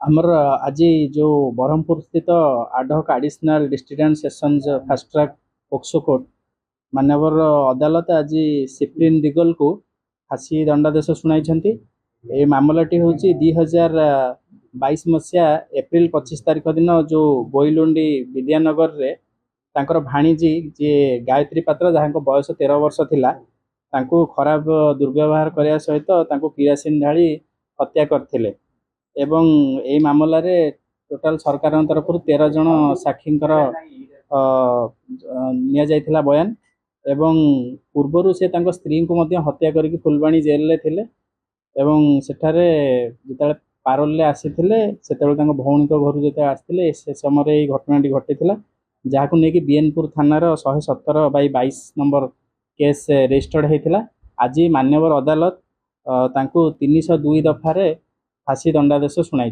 आमर आज जो ब्रह्मपुर स्थित ad hoc additional district and sessions fast track POCSO court मानवर अदालत आज सिप्रीन दिगल को फांसी दंडादेश शुणाई। ए मामलाटी हूँ 2022 मसीहा एप्रिल 25 तारिख दिन जो बोईलुंडी विद्यानगर रे तांकर भाणीजी जी गायत्री पात्र जहाँ बयस 13 वर्ष थिला तांको खराब दुर्व्यवहार करने सहित किरासिन ढाली हत्या करथिले। एवं ए मामला रे टोटाल सरकार तरफ 13 जन साक्षींकर निया जाइथिला बयान एवं पूर्वर से स्त्री को मध्य हत्या करके फुलबाणी जेल ले थिले एवं सेठारे जिते पारोल ले आसीथिले सेतेबेले भौणी घर जो आसते से समय घटनाटी घटी जहाँ नहीं बीएनपुर थानार 117/22 नंबर केस रेजिस्टर्ड होता। आज मान्यवर अदालत 302 दफार फांसी दंडादेश शुणाई।